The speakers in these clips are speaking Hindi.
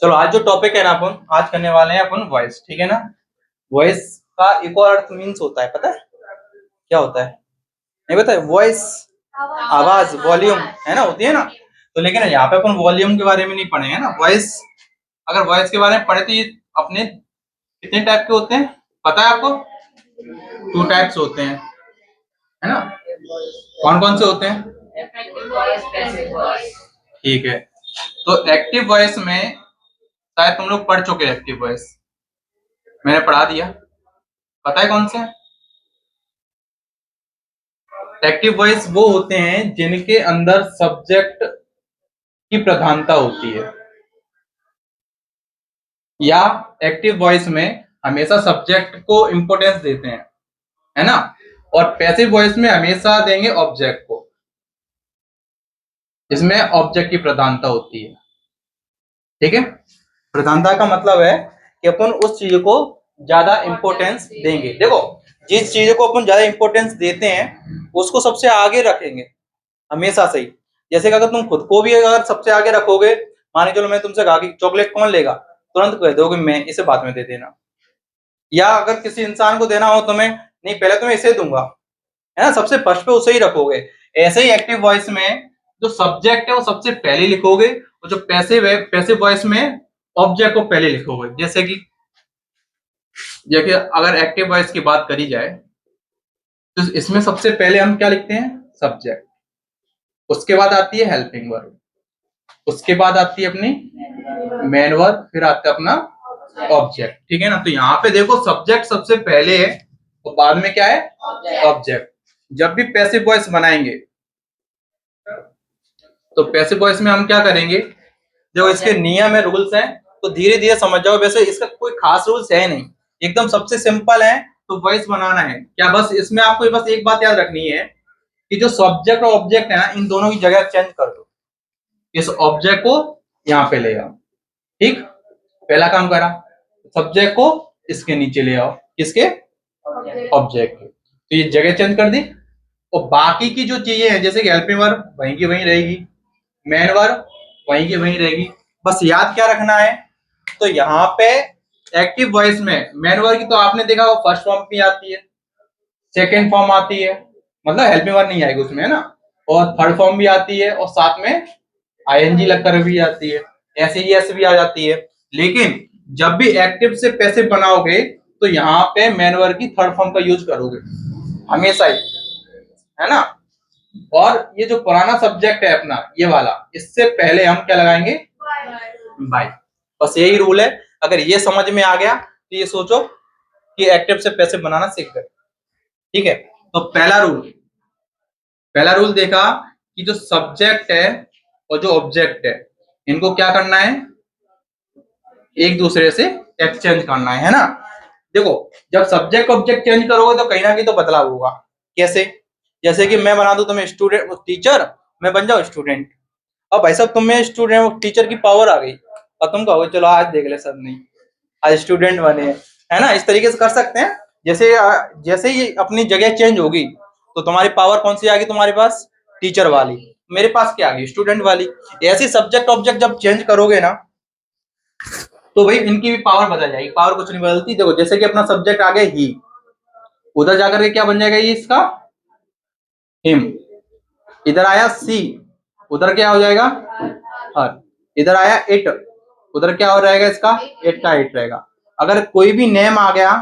चलो आज जो टॉपिक है ना अपन आज करने वाले हैं अपन वॉइस, ठीक है ना। वॉइस का एक और अर्थ मीन्स होता है, पता है क्या होता है? नहीं पता है? वॉइस आवाज, वॉल्यूम है ना, होती है ना। तो लेकिन यहाँ पे अपन वॉल्यूम के बारे में नहीं पढ़ेंगे ना। वॉइस, अगर वॉइस के बारे में पढ़े तो ये अपने कितने टाइप के होते हैं पता है आपको? 2 टाइप्स होते हैं, है ना। कौन कौन से होते हैं? ठीक है, तो एक्टिव वॉइस में शायद तुम लोग पढ़ चुके हैं। एक्टिव वॉइस मैंने पढ़ा दिया, पता है कौन से? एक्टिव वॉइस वो होते हैं जिनके अंदर सब्जेक्ट की प्रधानता होती है, या एक्टिव वॉइस में हमेशा सब्जेक्ट को इंपॉर्टेंस देते हैं, है ना। और पैसिव वॉइस में हमेशा देंगे ऑब्जेक्ट को, इसमें ऑब्जेक्ट की प्रधानता होती है। ठीक है, प्रधानता का मतलब है कि अपन उस चीज को ज्यादा इंपॉर्टेंस देंगे। देखो, जिस चीज को अपन ज्यादा इंपॉर्टेंस देते हैं उसको सबसे आगे रखेंगे हमेशा से ही। जैसे कि अगर तुम खुद को भी अगर सबसे आगे रखोगे, मान के चलो मैं तुमसे कहा कि चॉकलेट कौन लेगा, तुरंत कह दोगे मैं, इसे बाद में दे देना। या अगर किसी इंसान को देना हो तुम्हें, नहीं पहले तुम्हें इसे दूंगा, है ना, सबसे फर्स्ट पे उसे ही रखोगे। ऐसे ही एक्टिव वॉइस में जो सब्जेक्ट है वो सबसे पहले लिखोगे, और जो पैसिव है, पैसिव वॉइस में ऑब्जेक्ट को पहले लिखोगे। जैसे कि अगर एक्टिव वॉइस की बात करी जाए तो इसमें सबसे पहले हम क्या लिखते हैं? सब्जेक्ट, उसके बाद आती है हेल्पिंग वर्ब, उसके बाद आती है अपनी मेन वर्ब, फिर आता है अपना ऑब्जेक्ट। ठीक है ना, तो यहाँ पे देखो सब्जेक्ट सबसे पहले है और बाद में क्या है? ऑब्जेक्ट। जब भी पैसिव वॉइस बनाएंगे तो पैसिव वॉइस में हम क्या करेंगे, जो इसके नियम है, रूल्स हैं, तो धीरे धीरे समझ जाओ। वैसे इसका कोई खास रूल्स है नहीं, एकदम सबसे सिंपल है। तो वॉइस बनाना है क्या, बस इसमें आपको बस एक बात याद रखनी है कि जो सब्जेक्ट और ऑब्जेक्ट है ना, इन दोनों की जगह चेंज कर दो। इस ऑब्जेक्ट को यहाँ पे ले आओ, ठीक, पहला काम करा। सब्जेक्ट को इसके नीचे ले आओ, किसके? ऑब्जेक्ट के। तो ये जगह चेंज कर दी। और बाकी की जो चीजें हैं, जैसे कि हेल्पिंग वर्ब वहीं की वहीं रहेगी, मेन वर्ब वहीं की वहीं रहेगी। बस याद क्या रखना है, तो यहाँ पे एक्टिव वॉइस में मेन वर्ब की तो आपने देखा वो फर्स्ट फॉर्म भी आती है, सेकेंड फॉर्म आती है, मतलब हेल्पिंग वर्ब नहीं आएगी उसमें, है ना। और थर्ड फॉर्म भी आती है, और साथ में आईएनजी लगकर भी आती है, ऐसे ही ऐसे भी आ जाती है। लेकिन जब भी एक्टिव से पैसिव बनाओगे तो यहाँ पे मेन वर्ब की थर्ड फॉर्म का यूज करोगे हमेशा ही, है ना। और ये जो पुराना सब्जेक्ट है अपना ये वाला, इससे पहले हम क्या लगाएंगे? बाय। बस यही रूल है। अगर ये समझ में आ गया तो ये सोचो कि एक्टिव से पैसिव बनाना सीख गए। ठीक है, तो पहला रूल देखा कि जो सब्जेक्ट है और जो ऑब्जेक्ट है इनको क्या करना है? एक दूसरे से एक्सचेंज करना है ना। देखो, जब सब्जेक्ट ऑब्जेक्ट चेंज करोगे तो कहीं ना कहीं तो बदलाव होगा। कैसे? जैसे कि मैं बना दूं तुम्हें स्टूडेंट टीचर, मैं बन जाऊं स्टूडेंट। अब भाई साहब तुम्हें स्टूडेंट टीचर की पावर आ गई, और तुम कहोगे चलो आज देख ले सर, नहीं आज स्टूडेंट बने, है ना। इस तरीके से कर सकते हैं। जैसे जैसे ही अपनी जगह चेंज होगी तो तुम्हारी पावर कौन सी आ गई तुम्हारे पास? टीचर वाली। मेरे पास क्या आ गई? स्टूडेंट वाली। ऐसे सब्जेक्ट ऑब्जेक्ट जब चेंज करोगे ना तो भाई इनकी भी पावर बदल जाएगी। पावर कुछ नहीं बदलती। देखो, जैसे कि अपना सब्जेक्ट आ गया ही, उधर जाकर के क्या बन जाएगा? ये इसका हिम। इधर आया सी, उधर क्या हो जाएगा? हर। इधर आया इट, उधर क्या हो रहेगा? इसका इट का इट रहेगा। अगर कोई भी नेम आ गया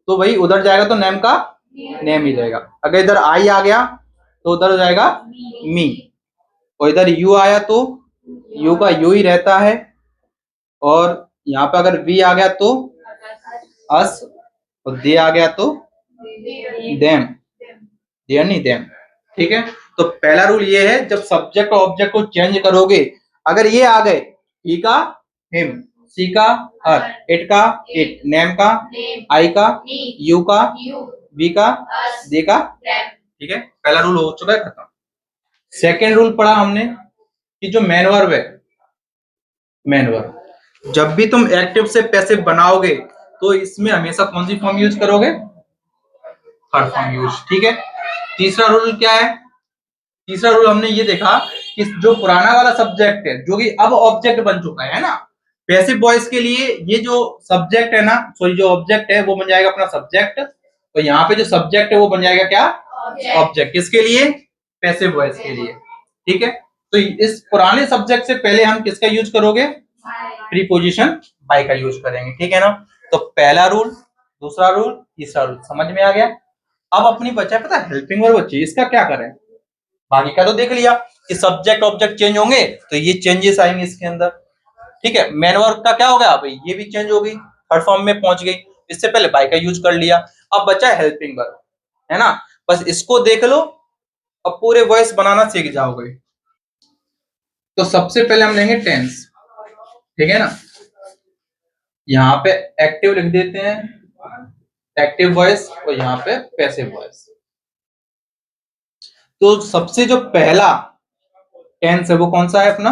तो भाई उधर जाएगा तो नेम का नेम ही रहेगा। अगर इधर आई आ गया तो उधर हो जाएगा मी, और इधर यू आया तो यू का यू ही रहता है। और यहाँ पे अगर वी आ गया तो अस, और दे आ गया तो देम, देयर नहीं देम। ठीक है, तो पहला रूल ये है, जब सब्जेक्ट और ऑब्जेक्ट को चेंज करोगे, अगर ये आ गए ही का हिम, सी का हर, इट का इट, नेम का आई का यू का वी का दे का। ठीक है, पहला रूल हो चुका है, खत्म। सेकेंड रूल पढ़ा हमने कि जो मेन वर्ब है, मेन वर्ब जब भी तुम एक्टिव से पैसिव बनाओगे तो इसमें हमेशा कौन सी फॉर्म यूज करोगे? Third form use. ठीक है, तीसरा रूल क्या है? तीसरा रूल हमने ये देखा कि जो पुराना वाला सब्जेक्ट है जो कि अब ऑब्जेक्ट बन चुका है ना, पैसिव वॉइस के लिए ये जो सब्जेक्ट है ना, सॉरी जो ऑब्जेक्ट है वो बन जाएगा अपना सब्जेक्ट, और यहाँ पे जो सब्जेक्ट है वो बन जाएगा क्या, ऑब्जेक्ट। किसके लिए, पैसिव वॉइस के लिए। ठीक है, तो इस पुराने सब्जेक्ट से पहले हम किसका यूज करोगे, प्रीपोजिशन बाय का यूज करेंगे। ठीक है ना, तो पहला रूल, दूसरा रूल, तीसरा रूल समझ में आ गया। अब अपनी बचा है पता है हेल्पिंग वर्ब बची, इसका क्या करें। बाकी का तो देख लिया कि सब्जेक्ट ऑब्जेक्ट चेंज होंगे तो ये चेंजेस आएंगे इसके अंदर। ठीक है, मेन वर्ब का क्या हो गया भाई, ये भी चेंज हो गई, थर्ड फॉर्म में पहुंच गई, इससे पहले बाय का यूज कर लिया। अब बचा है हेल्पिंग वर्ब, है ना, बस इसको देख लो, अब पूरे वॉइस बनाना सीख जाओगे। तो सबसे पहले हम लेंगे टेंस। ठीक है ना, यहाँ पे एक्टिव लिख देते हैं, एक्टिव वॉइस, और यहाँ पे पैसिव वॉइस। तो सबसे जो पहला टेंस है वो कौन सा है अपना,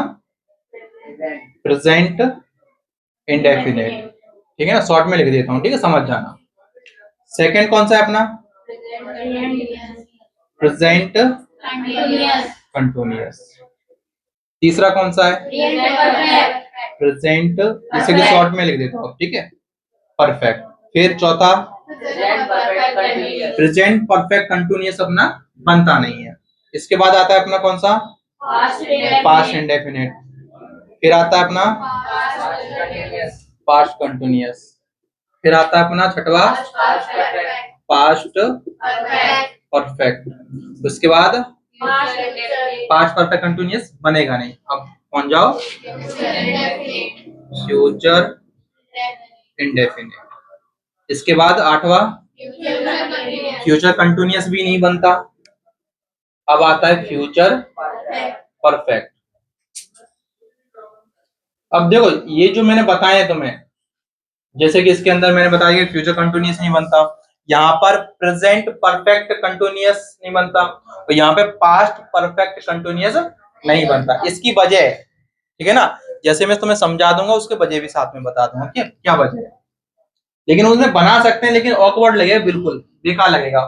प्रेजेंट इंडेफिनिट। ठीक है ना, शॉर्ट में लिख देता हूं, ठीक है, समझ जाना। सेकंड कौन सा है अपना, प्रेजेंट कंटिन्यूअस। तीसरा कौन सा है, प्रेजेंट, इसे भी शॉर्ट में लिख देता हूं, ठीक है, परफेक्ट। फिर चौथा प्रेजेंट परफेक्ट कंटिन्यूअस अपना बनता नहीं है। इसके बाद आता है अपना कौन सा, पास्ट इंडेफिनिट। फिर आता है अपना पास्ट कंटिन्यूअस। फिर आता है अपना छठवा पास्ट परफेक्ट। उसके बाद पास्ट परफेक्ट कंटिन्यूअस बनेगा नहीं। अब कौन जाओ, फ्यूचर इंडेफिनिट। इसके बाद आठवां फ्यूचर कंटिन्यूअस भी नहीं बनता। अब आता है फ्यूचर परफेक्ट। अब देखो ये जो मैंने बताया तुम्हें, जैसे कि इसके अंदर मैंने बताया कि फ्यूचर कंटिन्यूअस नहीं बनता, यहाँ पर प्रेजेंट परफेक्ट कंटिन्यूअस नहीं बनता, और यहाँ पे पास्ट परफेक्ट कंटिन्यूअस नहीं बनता। इसकी वजह है, ठीक है ना, जैसे मैं तुम्हें समझा दूंगा उसके वजह भी साथ में बता दूंगा कि क्या वजह है। लेकिन उसमें बना सकते हैं, लेकिन ऑकवर्ड लगेगा, बिल्कुल बेकार लगेगा,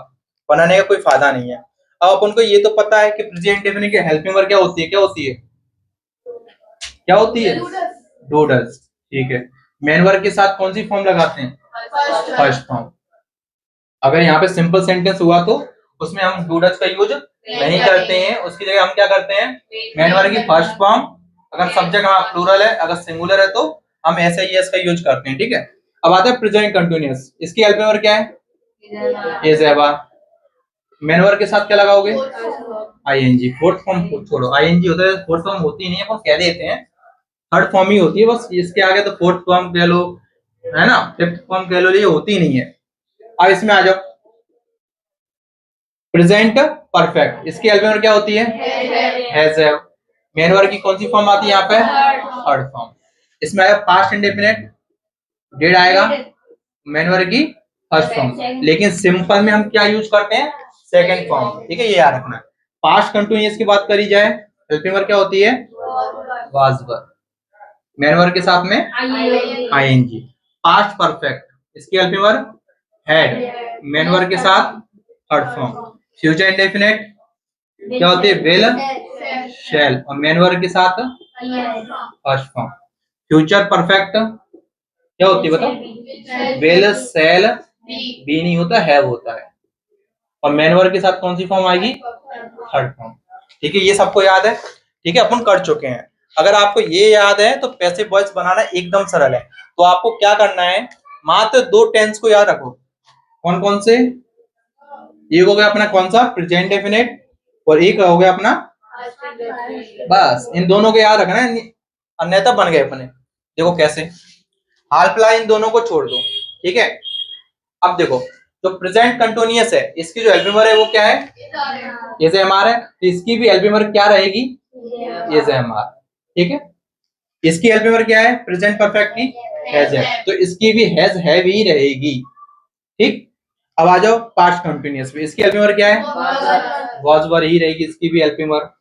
बनाने का कोई फायदा नहीं है। अब अपन को ये तो पता है कि प्रेजेंट डेफिनेट की हेल्पिंग वर्ब क्या होती है, क्या होती है, क्या होती है, डू डज। ठीक है, मेन वर्ब के साथ कौन सी फॉर्म लगाते हैं, फर्स्ट फॉर्म। अगर यहाँ पे सिंपल सेंटेंस हुआ तो उसमें हम डू डज का यूज नहीं करते हैं, उसकी जगह हम क्या करते हैं, मेन वर्ब की फर्स्ट फॉर्म। अगर सब्जेक्ट हमारा प्लूरल है, अगर सिंगुलर है तो हम ऐसे ही का यूज करते हैं। ठीक है, अब आता है प्रेजेंट कंटिन्यूअस। इसकी हेल्पिंग वर्ब क्या है, इज एवर। मेन वर्ब के साथ क्या लगाओगे, आईएनजी। फोर्थ फॉर्म छोड़ो, आईएनजी होता है, फोर्थ फॉर्म होती नहीं है, पर कह देते हैं थर्ड फॉर्म ही होती है बस। इसके आगे तो फोर्थ फॉर्म कह लो, है ना, फिफ्थ फॉर्म कह लो, ये होती नहीं है। अब इसमें आ जाओ, प्रेजेंट परफेक्ट, इसकी हेल्पिंग वर्ब क्या होती है, हैज हैव। मेन वर्ब की कौन सी फॉर्म आती है यहाँ पे, थर्ड फॉर्म। इसमें आएगा पास्ट इंडेफिनिट, डिड आएगा, मेन वर्ब की फर्स्ट फॉर्म। लेकिन सिंपल में हम क्या यूज करते हैं, सेकंड फॉर्म। ठीक है, ये याद रखना। पास्ट कंटिन्यूअस की बात करी जाए, हेल्पिंग वर्ब क्या होती है, वाज वर, मेन वर्ब के साथ में आईएनजी। पास्ट परफेक्ट, इसकी helping verb had, main verb के साथ थर्ड फॉर्म। फ्यूचर इंडेफिनिट क्या होती है, विल शैल, और मेन वर्ब के साथ फर्स्ट फॉर्म। फ्यूचर परफेक्ट क्या होती है बताओ, विल शैल, बी नहीं होता, हैव होता है, और मेन वर्ब के साथ कौन सी फॉर्म आएगी, थर्ड फॉर्म। ठीक है, ये सबको याद है, ठीक है, अपन कर चुके हैं। अगर आपको ये याद है तो पैसिव वॉइस बनाना एकदम सरल है। तो आपको क्या करना है, मात्र दो टेंस को याद रखो। कौन कौन से, एक हो गया अपना कौन सा, प्रेजेंट डेफिनेट, और एक हो गया अपना, बस इन दोनों को याद रखना है, अन्यथा बन गए अपने। देखो कैसे, हाल फिलहाल इन दोनों को छोड़ दो। ठीक है, अब देखो जो प्रेजेंट कंटिन्यूअस है, इसकी जो हेल्पिंग वर्ब है वो क्या है, इज एम आर है, तो इसकी भी हेल्पिंग वर्ब क्या रहेगी, इज एम आर। ठीक है, इसकी हेल्पिंग वर्ब क्या है, प्रेजेंट परफेक्ट की हैज है, तो इसकी भी हैज हैव ही रहेगी। ठीक, अब आ जाओ पास्ट कंटिन्यूअस में, इसकी हेल्पिंग वर्ब क्या है, वाज वर ही रहेगी, इसकी भी हेल्पिंग वर्ब।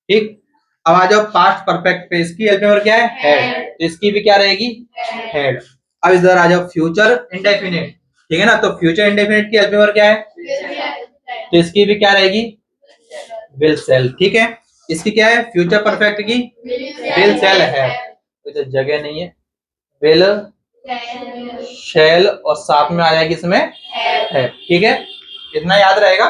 ठीक, अब आ जाओ पास्ट परफेक्ट पे, इसकी हेल्पिंग वर्ब क्या है, हैड, तो इसकी भी क्या रहेगी, हैड। अब इधर आ जाओ फ्यूचर इंडेफिनिट, ठीक है ना, तो फ्यूचर इंडेफिनिट की हेल्पिंग वर्ब क्या है, तो इसकी भी क्या रहेगी, विल सेल। ठीक है, इसकी क्या है, फ्यूचर परफेक्ट की विल सेल है, तो जगह नहीं है, विल, शैल और साथ में आ जाएगी इसमें है। ठीक है, इतना याद रहेगा।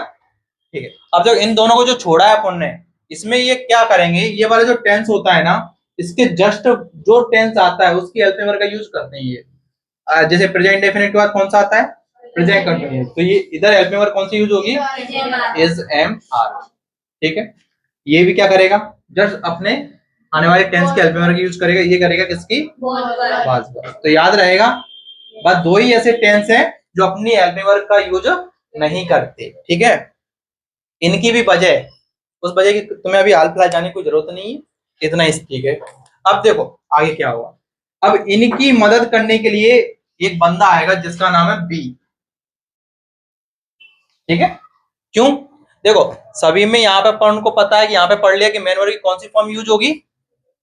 ठीक है, अब जब इन दोनों को जो छोड़ा है अपन ने, इसमें ये क्या करेंगे, ये वाला जो टेंस होता है ना, इसके जस्ट जो टेंस आता है उसकी हेल्प में का यूज करते हैं ये। जैसे प्रेजेंट डेफिनेट के बाद कौन सा आता है, प्रेजेंट कंटिन्यूअस, तो ये इधर हेल्प में कौन सी यूज होगी, इज एम आर। ठीक है, ये भी क्या करेगा, जस्ट अपने आने वाले टेंस के हेल्प में यूज करेगा, ये करेगा किसकी, वाज। तो याद रहेगा, बस दो ही ऐसे टेंस हैं जो अपनी हेल्प में वर्क का यूज नहीं करते। ठीक है, इनकी भी वजह, उस वजह की तुम्हें अभी हाल फिलहाल जाने की जरूरत नहीं है, इतना ही ठीक है। अब देखो आगे क्या हुआ, अब इनकी मदद करने के लिए एक बंदा आएगा जिसका नाम है बी। ठीक है, क्यों, देखो सभी में यहाँ पे अपन को पता है कि यहाँ पे पढ़ लिया कि मेन वर्ब की कौन सी फॉर्म यूज होगी,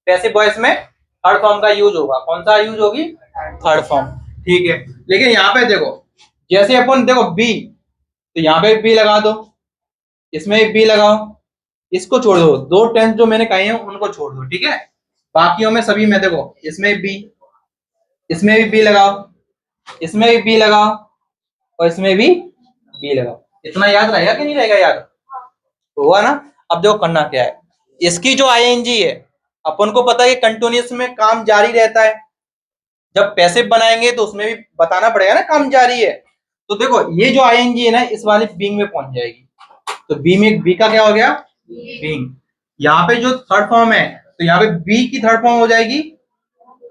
पैसिव वॉइस में थर्ड फॉर्म का यूज होगा। कौन सा यूज होगी, थर्ड फॉर्म। ठीक है, लेकिन यहाँ पे देखो, जैसे अपन देखो बी, तो यहाँ पे बी लगा दो, इसमें बी लगाओ, इसको छोड़ दो, दो टेंस जो मैंने कहे हैं उनको छोड़ दो। ठीक है, बाकियों में सभी में देखो, इसमें बी, इसमें भी बी लगाओ, इसमें भी बी लगाओ, और इसमें भी बी लगाओ। इतना याद रहेगा कि नहीं रहेगा, याद हुआ ना। अब देखो करना क्या है, इसकी जो आईएनजी है, अपन को पता है कि कंटिन्यूअस में काम जारी रहता है, जब पैसिव बनाएंगे तो उसमें भी बताना पड़ेगा ना काम जारी है। तो देखो ये जो आईएनजी है ना, इस वाले बीइंग में पहुंच जाएगी, तो बी में बी का क्या हो गया, बीइंग। यहाँ पे जो थर्ड फॉर्म है, तो यहाँ पे बी की थर्ड फॉर्म हो जाएगी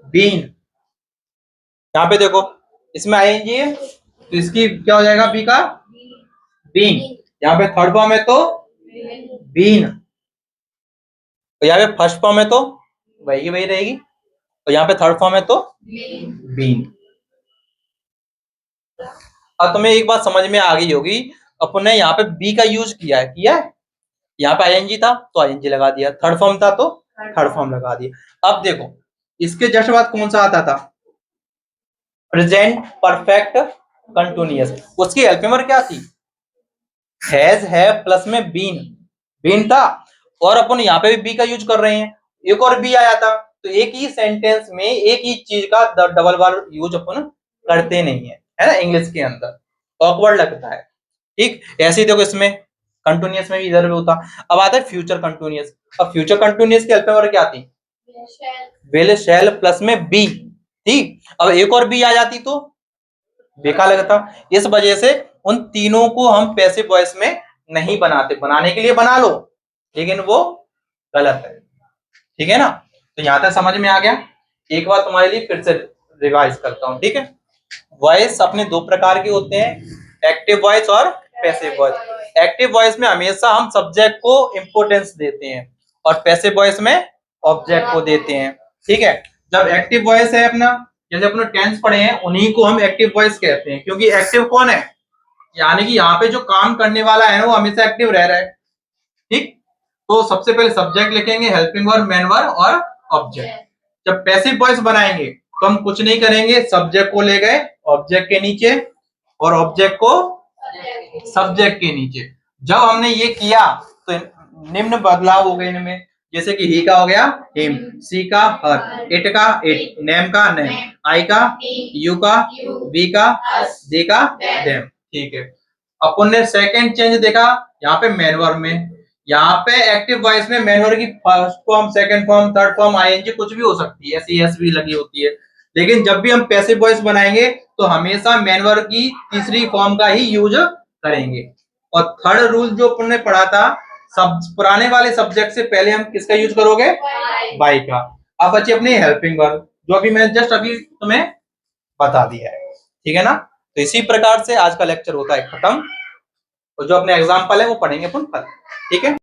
बीन। यहाँ पे देखो इसमें आईएनजी है, तो इसकी क्या हो जाएगा, बी का बीन। यहाँ पे थर्ड फॉर्म है तो बीन, और यहाँ पे फर्स्ट फॉर्म है तो वही की वही रहेगी, और यहाँ पे थर्ड फॉर्म है तो बीन। अब तुम्हें एक बात समझ में आ गई होगी, अपन ने यहाँ पे बी का यूज किया है, यहाँ पे आईएनजी था तो आईएनजी लगा दिया, थर्ड फॉर्म था तो थर्ड फॉर्म लगा दिया। अब देखो इसके जस्ट बाद कौन सा आता था, प्रेजेंट परफेक्ट कंटिन्यूअस, उसकी हेल्प में क्या थी, हैज है प्लस में बीन, बीन था, और अपन यहाँ पे भी बी का यूज कर रहे हैं, एक और बी आया था, तो एक ही सेंटेंस में एक ही चीज का डबल बार यूज अपन करते नहीं है ना, इंग्लिश के अंदर ऑकवर्ड लगता है। ठीक, ऐसे ही देखो इसमें कंटिन्यूअस में भी इधर भी होता। अब आता है फ्यूचर कंटिन्यूअस, अब फ्यूचर कंटिन्यूअस की हेल्प में क्या थी, विल, शैल प्लस में बी। ठीक, अब एक और बी आ जाती तो बेकार लगता, इस वजह से उन तीनों को हम पैसिव वॉइस में नहीं बनाते, बनाने के लिए बना लो लेकिन वो गलत है। ठीक है ना, तो यहां तक समझ में आ गया। एक बार तुम्हारे लिए फिर से रिवाइज करता हूं। ठीक है, वॉइस अपने दो प्रकार के होते हैं, एक्टिव वॉइस और पैसिव वॉइस। एक्टिव वॉइस में हमेशा हम सब्जेक्ट को इंपोर्टेंस देते हैं और पैसिव वॉइस में ऑब्जेक्ट को देते हैं। ठीक है, जब एक्टिव वॉइस है अपना, जैसे अपने टेंस पढ़े हैं, उन्हीं को हम एक्टिव वॉइस कहते हैं, क्योंकि एक्टिव कौन है, यानी कि यहाँ पे जो काम करने वाला है वो हमेशा एक्टिव रह रहा है। ठीक, तो सबसे पहले सब्जेक्ट लिखेंगे, हेल्पिंग वर्ब, मेन वर्ब और ऑब्जेक्ट। जब पैसिव वॉइस बनाएंगे तो हम कुछ नहीं करेंगे, सब्जेक्ट को ले गए ऑब्जेक्ट के नीचे और ऑब्जेक्ट को सब्जेक्ट के नीचे। जब हमने ये किया तो निम्न बदलाव हो गए इनमें, जैसे कि ही का हो गया हिम, सी का हर, इट का इट, नेम का नेम, आई का यू का, वी का दी का देम। ठीक है, अपन ने सेकंड चेंज देखा यहाँ पे मेन वर्ब में, यहाँ पे एक्टिव वॉइस में मेन वर्ब की first form, second form, third form, ING कुछ भी हो सकती है, एस भी लगी होती है। लेकिन जब भी हम पैसिव वॉइस बनाएंगे तो हमेशा मेन वर्ब की तीसरी फॉर्म का ही यूज करेंगे। और थर्ड रूल जो अपन ने पढ़ा था, सब पुराने वाले सब्जेक्ट से पहले हम किसका यूज करोगे, बाई का। अब बची अपनी हेल्पिंग वर्ब, जो अभी मैं जस्ट अभी तुम्हें बता दिया है। ठीक है ना, तो इसी प्रकार से आज का लेक्चर होता है खत्म, और जो अपने एग्जाम्पल है वो पढ़ेंगे अपन कल। ठीक है।